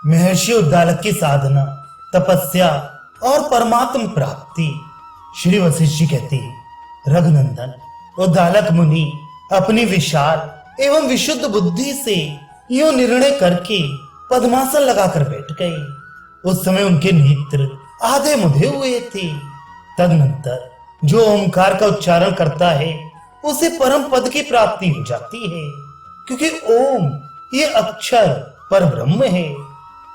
महर्षि उद्दालक की साधना, तपस्या और परमात्म प्राप्ति। श्री वशिष्ठ जी कहते हैं, रघुनंदन, उद्दालक मुनि अपनी विशाल एवं विशुद्ध बुद्धि से यूं निर्णय करके पद्मासन लगाकर बैठ गए। उस समय उनके नेत्र आधे मुधे हुए थे। तदनंतर जो ओमकार का उच्चारण करता है उसे परम पद की प्राप्ति हो जाती है, क्योंकि ओम ये अक्षर पर ब्रह्म है।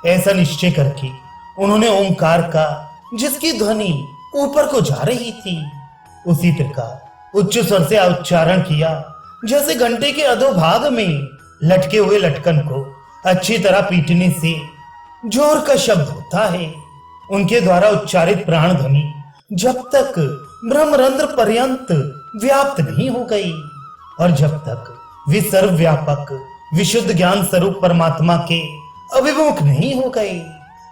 ऐसा निश्चय करके उन्होंने ओमकार का, जिसकी ध्वनि ऊपर को जा रही थी, उसी प्रकार उच्च स्वर से उच्चारण किया जैसे घंटे के अधोभाग में लटके हुए लटकन को अच्छी तरह पीटने से जोर का शब्द होता है। उनके द्वारा उच्चारित प्राण ध्वनि जब तक ब्रह्मरंध्र पर्यंत व्याप्त नहीं हो गई और जब तक वे सर्वव्यापक विशुद्ध ज्ञान स्वरूप परमात्मा के अभिमुख नहीं हो गए,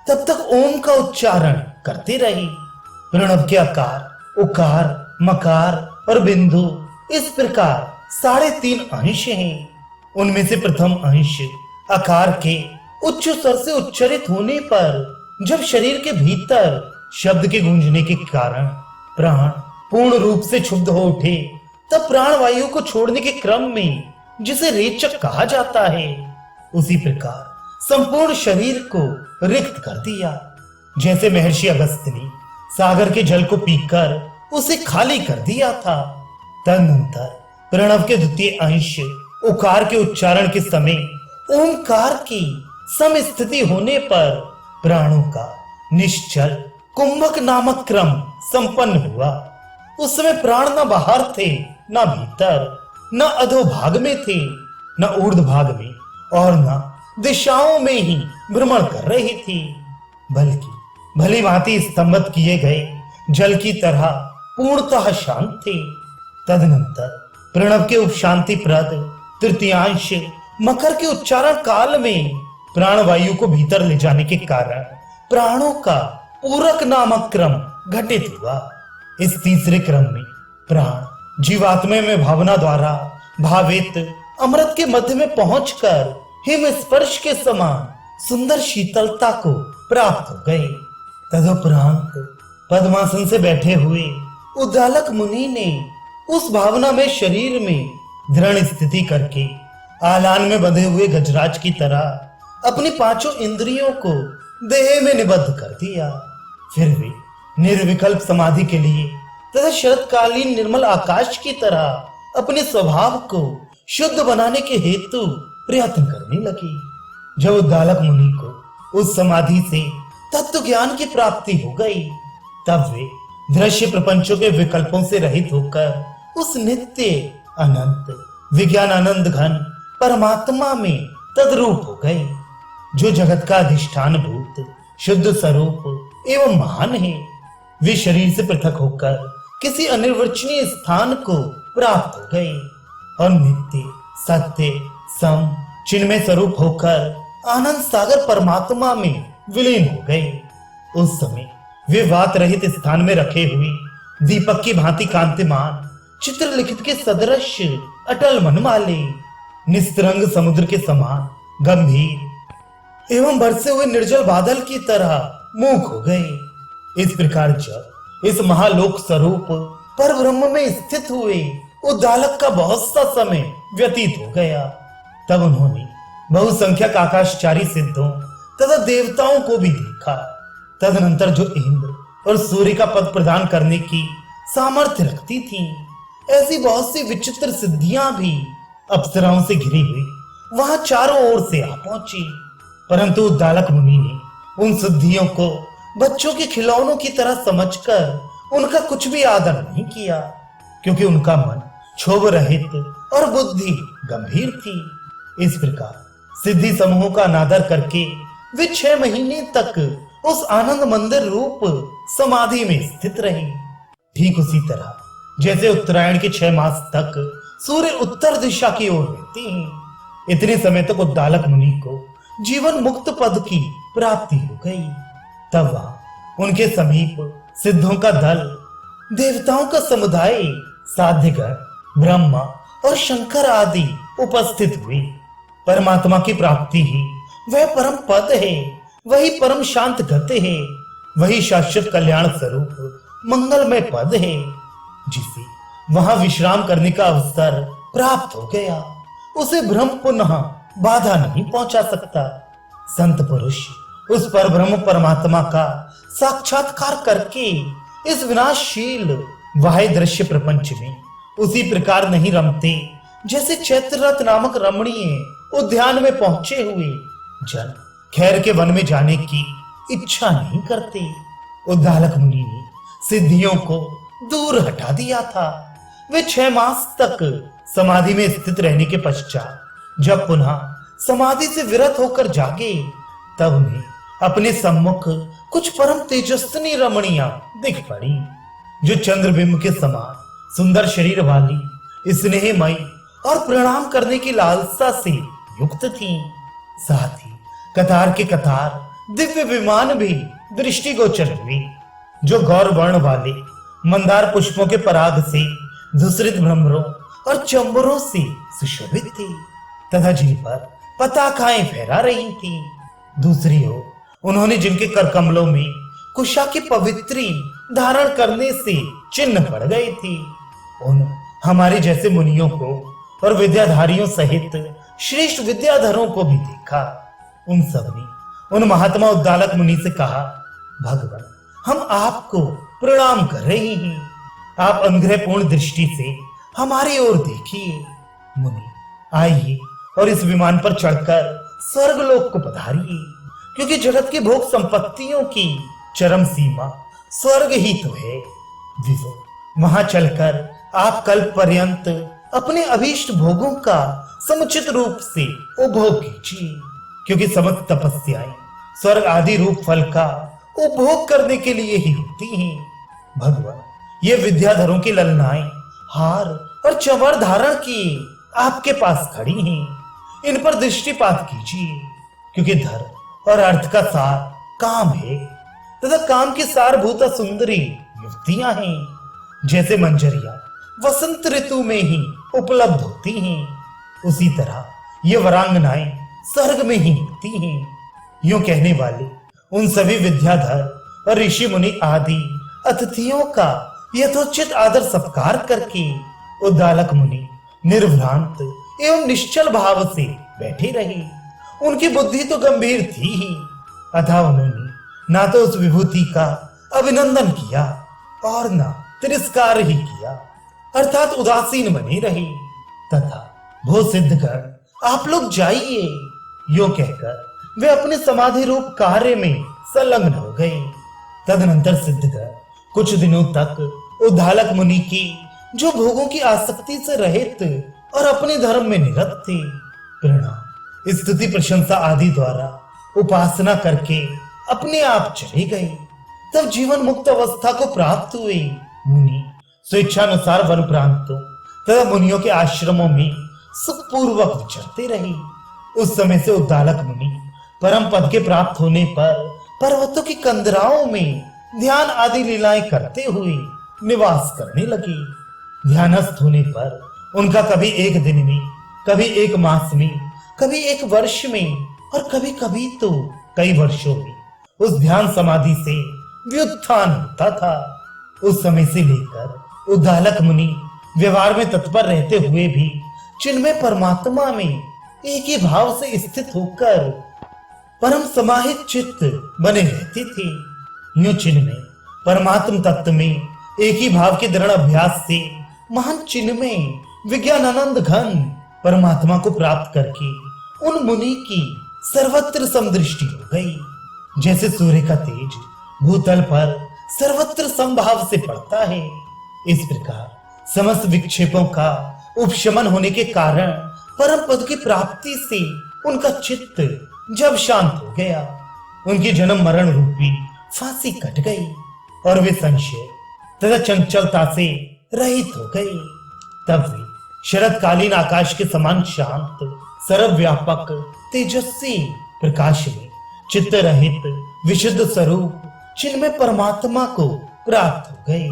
तब तक ओम का उच्चारण करते रहे। प्रणव के आकार, उकार, मकार और बिंदु इस प्रकार 3.5 अंश हैं। उनमें से प्रथम अंश आकार के उच्च स्वर से उच्चारित होने पर जब शरीर के भीतर शब्द के गूंजने के कारण प्राण पूर्ण रूप से क्षुब्ध हो उठे, तब प्राण वायु को छोड़ने के क्रम में जिसे रेचक कहा जाता है, उसी प्रकार संपूर्ण शरीर को रिक्त कर दिया। जैसे महर्षि अगस्त्य ने सागर के जल को पीकर उसे खाली कर दिया था। तदनंतर प्रणव के द्वितीय अंश उकार के उच्चारण के समय ओमकार की समस्थिति होने पर प्राणों का निश्चल कुंभक नामक क्रम संपन्न हुआ। उस समय प्राण न बाहर थे, न भीतर, न अधोभाग में थे, न ऊर्ध्व भाग में और न दिशाओं में ही भ्रमण कर रही थी, बल्कि भली भांति स्तंभित किए गए जल की तरह पूर्णतः शांत थे। तदनंतर प्रणव के उपशांति प्रद तृतीयांश मकर के उच्चारण काल में प्राणवायु को भीतर ले जाने के कारण प्राणों का पूरक नामक क्रम घटित हुआ। इस तीसरे क्रम में प्राण जीवात्मा में भावना द्वारा भावित अमृत के मध्य में पहुंचकर हिम स्पर्श के समान सुंदर शीतलता को प्राप्त हो गए। तदुपरांत पद्मासन से बैठे हुए उद्दालक मुनि ने उस भावना में शरीर में दृढ़ स्थिति करके आलान में बंधे हुए गजराज की तरह अपनी 5 इंद्रियों को देह में निबद्ध कर दिया। फिर वे निर्विकल्प समाधि के लिए तथा शरतकालीन निर्मल आकाश की तरह अपने स्वभाव को शुद्ध बनाने के हेतु प्रयत्न करने लगी। जब उद्दालक मुनि को उस समाधि से तत्व ज्ञान की प्राप्ति हो गई, तब वे दृश्य प्रपंचों के विकल्पों से रहित होकर उस नित्य अनंत विज्ञान आनंद घन परमात्मा में तद्रूप हो गए, जो जगत का अधिष्ठान भूत शुद्ध स्वरूप एवं महान है। वे शरीर से पृथक होकर किसी अनिर्वचनीय स्थान को प्राप्त हो गए और नित्य सत्य सम चिन्मय स्वरूप होकर आनंद सागर परमात्मा में विलीन हो गए। उस समय वे वात रहित स्थान में रखे हुए दीपक की भांति कांतिमान चित्रलिखित के सदृश अटल मन वाले निस्तरंग समुद्र के समान गंभीर एवं बरसे हुए निर्जल बादल की तरह मूक हो गए। इस प्रकार जब इस महालोक स्वरूप पर ब्रह्म में स्थित हुए उद्दालक का बहुत सा समय व्यतीत हो गया, तब उन्होंने बहुसंख्यक आकाशचारी सिद्धों तथा देवताओं को भी देखा। तदनंतर जो इंद्र और सूर्य का पद प्रदान करने की सामर्थ्य रखती थी, ऐसी बहुत सी विचित्र सिद्धियां भी अप्सराओं से घिरी हुई वहां चारों ओर से आ पहुंची। परंतु उद्दालक मुनि ने उन सिद्धियों को बच्चों के खिलौनों की तरह समझकर उनका कुछ भी आदर नहीं किया, क्योंकि उनका मन क्षोभ रहित और बुद्धि गंभीर थी। इस प्रकार सिद्धि समूहों का अनादर करके वे 6 महीने तक उस आनंद मंदिर रूप समाधि में स्थित रहे। ठीक उसी तरह जैसे उत्तरायण के 6 मास तक सूर्य उत्तर दिशा की ओर रहते हैं, इतने समय तक उद्दालक मुनि को जीवन मुक्त पद की प्राप्ति हो गई। तब वहां उनके समीप सिद्धों का दल, देवताओं का समुदाय, साध्यगण, ब्रह्मा और शंकर आदि उपस्थित हुए। परमात्मा की प्राप्ति ही वह परम पद है वही परम शांत गति है, वही शाश्वत कल्याण स्वरूप मंगलमय पद है, जिसे वहां विश्राम करने का अवसर प्राप्त हो गया, उसे भ्रम पुनः बाधा नहीं पहुंचा सकता। संत पुरुष उस पर ब्रह्म परमात्मा का साक्षात्कार करके इस विनाशशील वाह्य दृश्य प्रपंच में उसी प्रकार नहीं रमते जैसे चैत्ररथ नामक रमणीय उद्यान में पहुंचे हुए जन खैर के वन में जाने की इच्छा नहीं करते। उद्दालक मुनि ने सिद्धियों को दूर हटा दिया था। वे 6 मास तक समाधि में स्थित रहने के पश्चात जब पुनः समाधि से विरत होकर जागे, तब उन्हें अपने सम्मुख कुछ परम तेजस्विनी रमणियां दिख पड़ी, जो चंद्रबिंब के समान सुंदर शरीर वाली, स्नेहमयी और प्रणाम करने की लालसा से युक्त थीं। साथ ही कतार के कतार दिव्य विमान भी दृष्टिगोचर हुए, जो गौर वर्ण वाले मंदार पुष्पों के पराग से धूसरित भ्रमरों और चंबरों से सुशोभित थी तथा जिन पर पताकाएं फहरा रही थी। दूसरी ओर उन्होंने जिनके कर कमलों में कुशा की पवित्री धारण करने से चिन्ह पड़ गए थे, उन हमारे जैसे मुनियों को और विद्याधारियों सहित श्रेष्ठ विद्याधरों को भी देखा। उन सब ने उन महात्मा उद्दालक मुनि से कहा, भगवान, हम आपको प्रणाम कर रहे हैं, आप अनुग्रहपूर्ण दृष्टि से हमारी ओर देखिए। मुनि, आइए और इस विमान पर चढ़कर स्वर्गलोक को पधारिए, क्योंकि जगत की भोग संपत्तियों की चरम सीमा स्वर्ग ही तो है। विभो, वहां चलकर आप कल पर्यंत अपने अभीष्ट भोगों का समुचित रूप से उपभोग कीजिए, क्योंकि समस्त तपस्याएं स्वर्ग आदि रूप फल का उपभोग करने के लिए ही होती हैं। भगवान, ये विद्याधरों की ललनाएं हार और चंवर धारण किए आपके पास खड़ी हैं, इन पर दृष्टिपात कीजिए, क्योंकि धर्म और अर्थ का सार काम है तथा काम की सारभूत सुंदरी युवतियां हैं। जैसे मंजरियां वसंत ऋतु में ही उपलब्ध होती हैं, उसी तरह ये वरांगनाएं स्वर्ग में ही होती हैं। यूं कहने वाले उन सभी विद्याधर और ऋषि मुनि आदि अतिथियों का यथोचित आदर सत्कार करके उद्दालक मुनि निर्भ्रांत एवं निश्चल भाव से बैठे रहे। उनकी बुद्धि तो गंभीर थी ही, अतः उन्होंने ना तो उस विभूति का अभिनंदन किया और ना तिरस्कार ही किया, अर्थात उदासीन बने रहे तथा भो सिद्धगण, आप लोग जाइए, यो कहकर वे अपने समाधि रूप कार्य में संलग्न हो गए। तदनंतर सिद्धगण कुछ दिनों तक उद्दालक मुनि की, जो भोगों की आसक्ति से रहित और अपने धर्म में निरत थे, प्रणाम, स्तुति प्रशंसा आदि द्वारा उपासना करके अपने आप चले गए। तब जीवन मुक्त अवस्था को प्राप्त हुए मुनि स्वेच्छानुसार वन प्रांतों तथा मुनियों के आश्रमों में सुखपूर्वक विचरते रहे। उस समय से उद्दालक मुनि परम पद के प्राप्त होने पर पर्वतों की कंदराओं में ध्यान आदि लीलाएं करते हुए निवास करने लगे। ध्यानस्थ होने पर उनका कभी एक दिन में, कभी एक मास में, कभी एक वर्ष में और कभी कभी तो कई वर्षों में उस ध्यान समाधि से व्युत्थान होता था। उस समय से लेकर उद्दालक मुनि व्यवहार में तत्पर रहते हुए भी चिन्मय परमात्मा में एक ही भाव से स्थित होकर परम समाहित चित्त बने रहते थे। यूं चिन्मय परमात्म तत्व में एक ही भाव के दृढ़ अभ्यास से महान चिन्मय विज्ञानानंद घन परमात्मा को प्राप्त करके उन मुनि की सर्वत्र समदृष्टि हो गई। जैसे सूर्य का तेज भूतल पर सर्वत्र समभाव से पड़ता है, इस प्रकार समस्त विक्षेपों का उपशमन होने के कारण परम पद की प्राप्ति से उनका चित्त जब शांत हो गया, उनकी जन्म मरण रूपी फांसी कट गई और वे संशय तथा चंचलता से रहित हो गए। तब वे शरतकालीन आकाश के समान शांत, सर्वव्यापक, तेजस्वी प्रकाश में चित्त रहित विशुद्ध स्वरूप चिन्मय परमात्मा को प्राप्त हो गए।